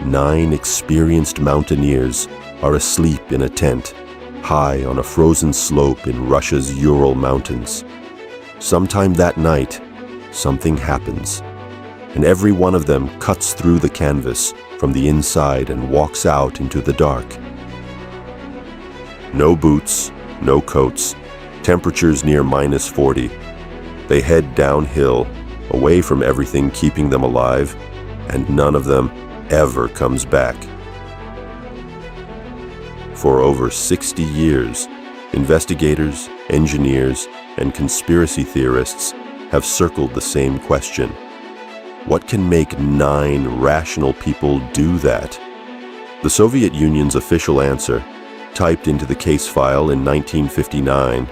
9 experienced mountaineers are asleep in a tent, high on a frozen slope in Russia's Ural Mountains. Sometime that night, something happens, and every one of them cuts through the canvas from the inside and walks out into the dark. No boots, no coats, temperatures near -40. They head downhill, away from everything keeping them alive, and none of them ever comes back. For over 60 years, investigators, engineers, and conspiracy theorists have circled the same question. What can make 9 rational people do that? The Soviet Union's official answer, typed into the case file in 1959,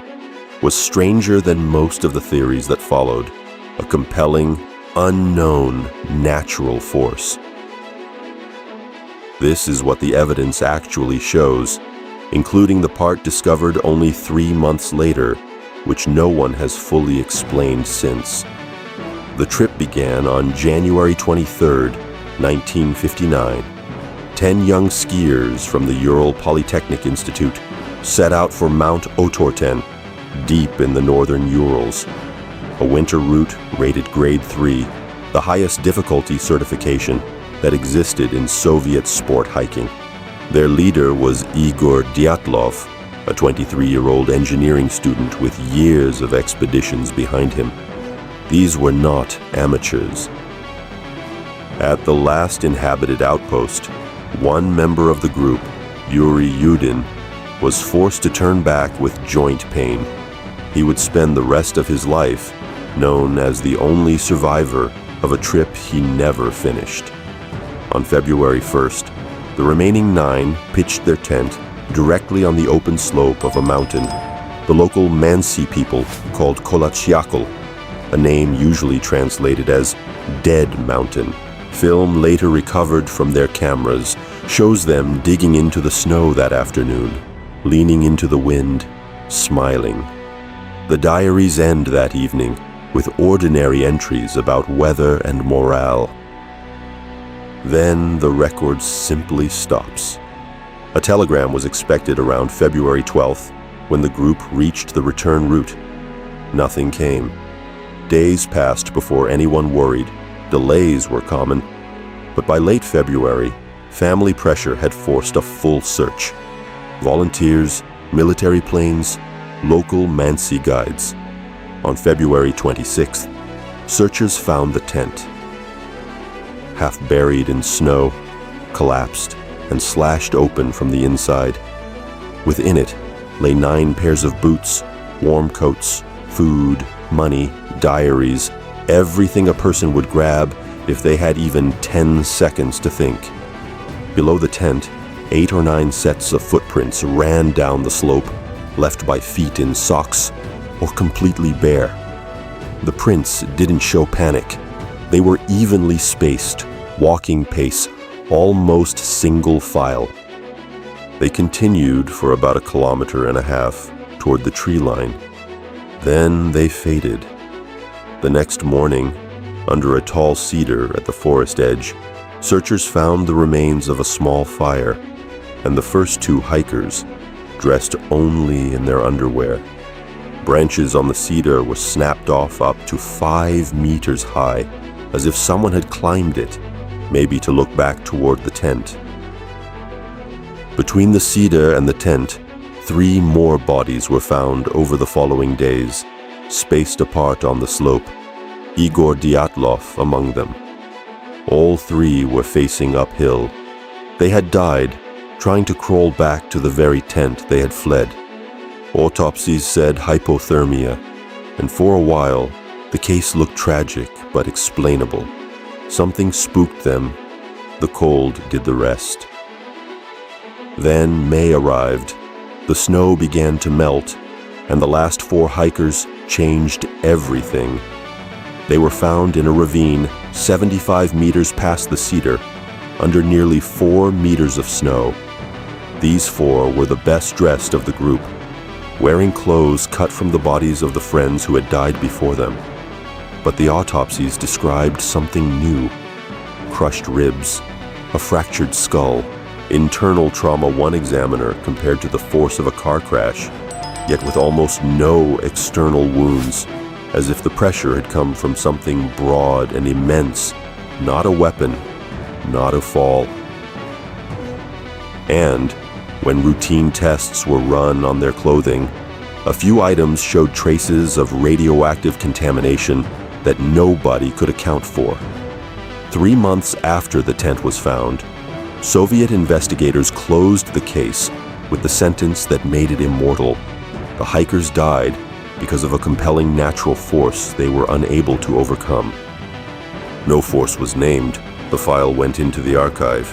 was stranger than most of the theories that followed, a compelling, unknown natural force. This is what the evidence actually shows, including the part discovered only 3 months later, which no one has fully explained since. The trip began on January 23, 1959. 10 young skiers from the Ural Polytechnic Institute set out for Mount Otorten, deep in the northern Urals, a winter route rated Grade 3, the highest difficulty certification that existed in Soviet sport hiking. Their leader was Igor Dyatlov, a 23-year-old engineering student with years of expeditions behind him. These were not amateurs. At the last inhabited outpost, one member of the group, Yuri, was forced to turn back with joint pain. He would spend the rest of his life known as the only survivor of a trip he never finished. On February 1st, the remaining 9 pitched their tent directly on the open slope of a mountain the local Mansi people called Kolachiakal, a name usually translated as Dead Mountain. Film later recovered from their cameras shows them digging into the snow that afternoon, leaning into the wind, smiling. The diaries end that evening with ordinary entries about weather and morale. Then the record simply stops. A telegram was expected around February 12th when the group reached the return route. Nothing came. Days passed before anyone worried. Delays were common. But by late February, family pressure had forced a full search. Volunteers, military planes, local Mansi guides. On February 26th, searchers found the tent. Half buried in snow, collapsed, and slashed open from the inside. Within it lay 9 pairs of boots, warm coats, food, money, diaries, everything a person would grab if they had even 10 seconds to think. Below the tent, 8 or 9 sets of footprints ran down the slope, left by feet in socks or completely bare. The prints didn't show panic. They were evenly spaced, walking pace, almost single file. They continued for about 1.5 kilometers toward the tree line. Then they faded. The next morning, under a tall cedar at the forest edge, searchers found the remains of a small fire and the first 2 hikers, dressed only in their underwear. Branches on the cedar were snapped off up to 5 meters high, as if someone had climbed it, maybe to look back toward the tent. Between the cedar and the tent, 3 more bodies were found over the following days, spaced apart on the slope, Igor Dyatlov among them. All 3 were facing uphill. They had died trying to crawl back to the very tent they had fled. Autopsies said hypothermia, and for a while, the case looked tragic but explainable. Something spooked them. The cold did the rest. Then May arrived. The snow began to melt, and the last 4 hikers changed everything. They were found in a ravine 75 meters past the cedar, under nearly 4 meters of snow. These 4 were the best dressed of the group, wearing clothes cut from the bodies of the friends who had died before them. But the autopsies described something new. crushed ribs, a fractured skull, internal trauma one examiner compared to the force of a car crash, yet with almost no external wounds, as if the pressure had come from something broad and immense, not a weapon, not a fall. And when routine tests were run on their clothing, a few items showed traces of radioactive contamination that nobody could account for. 3 months after the tent was found, Soviet investigators closed the case with the sentence that made it immortal. The hikers died because of a compelling natural force they were unable to overcome. No force was named. The file went into the archive.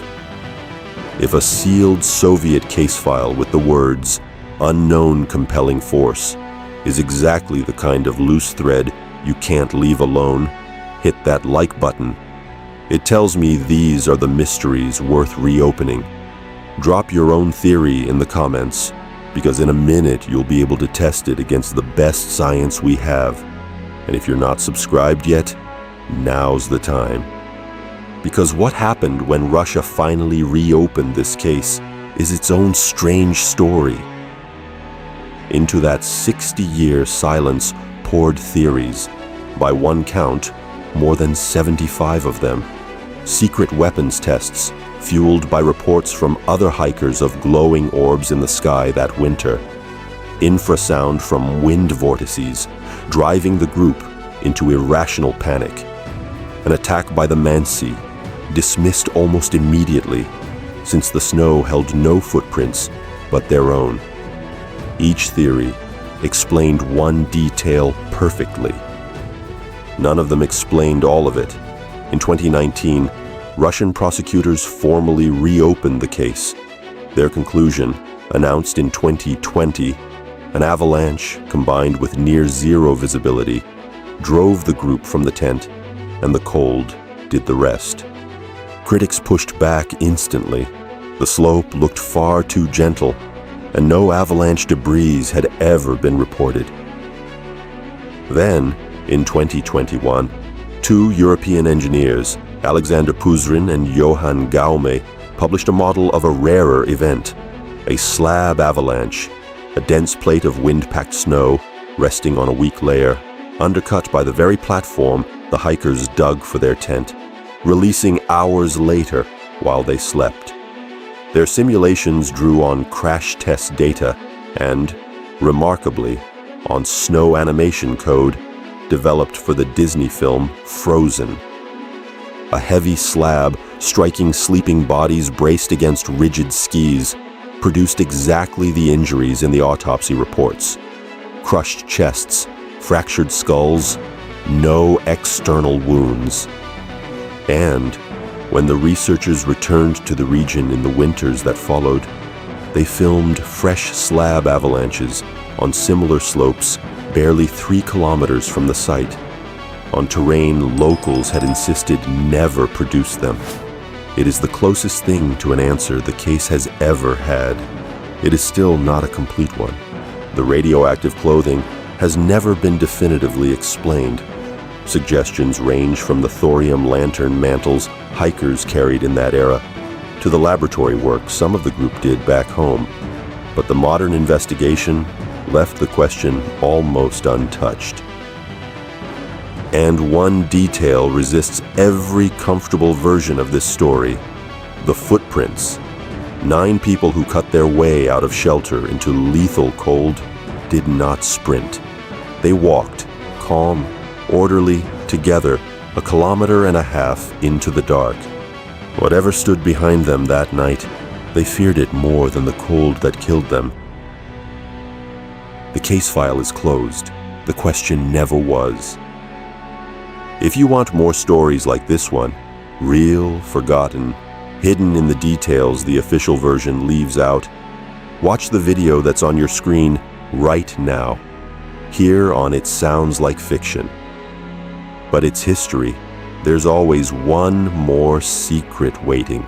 If a sealed Soviet case file with the words "unknown compelling force" is exactly the kind of loose thread you can't leave alone, hit that like button. It tells me these are the mysteries worth reopening. Drop your own theory in the comments, because in a minute you'll be able to test it against the best science we have. And if you're not subscribed yet, now's the time. Because what happened when Russia finally reopened this case is its own strange story. Into that 60-year silence poured theories. By one count, more than 75 of them. Secret weapons tests, fueled by reports from other hikers of glowing orbs in the sky that winter. Infrasound from wind vortices, driving the group into irrational panic. An attack by the Mansi, dismissed almost immediately, since the snow held no footprints but their own. Each theory explained one detail perfectly. None of them explained all of it. In 2019, Russian prosecutors formally reopened the case. Their conclusion, announced in 2020, an avalanche combined with near-zero visibility, drove the group from the tent, and the cold did the rest. Critics pushed back instantly. The slope looked far too gentle, and no avalanche debris had ever been reported. Then, in 2021, 2 European engineers, Alexander Puzrin and Johann Gaume, published a model of a rarer event, a slab avalanche, a dense plate of wind-packed snow resting on a weak layer, undercut by the very platform the hikers dug for their tent, releasing hours later while they slept. Their simulations drew on crash test data and, remarkably, on snow animation code developed for the Disney film Frozen. A heavy slab striking sleeping bodies braced against rigid skis produced exactly the injuries in the autopsy reports. Crushed chests, fractured skulls, no external wounds. And when the researchers returned to the region in the winters that followed, they filmed fresh slab avalanches on similar slopes barely 3 kilometers from the site, on terrain locals had insisted never produce them. It is the closest thing to an answer the case has ever had. It is still not a complete one. The radioactive clothing has never been definitively explained. Suggestions range from the thorium lantern mantles hikers carried in that era to the laboratory work some of the group did back home. But the modern investigation left the question almost untouched. And one detail resists every comfortable version of this story: the footprints. 9 people who cut their way out of shelter into lethal cold did not sprint. They walked, calm, orderly, together, 1.5 kilometers into the dark. Whatever stood behind them that night, they feared it more than the cold that killed them. The case file is closed. The question never was. If you want more stories like this one, real, forgotten, hidden in the details the official version leaves out, watch the video that's on your screen right now. Here on It Sounds Like Fiction. But it's history. There's always one more secret waiting.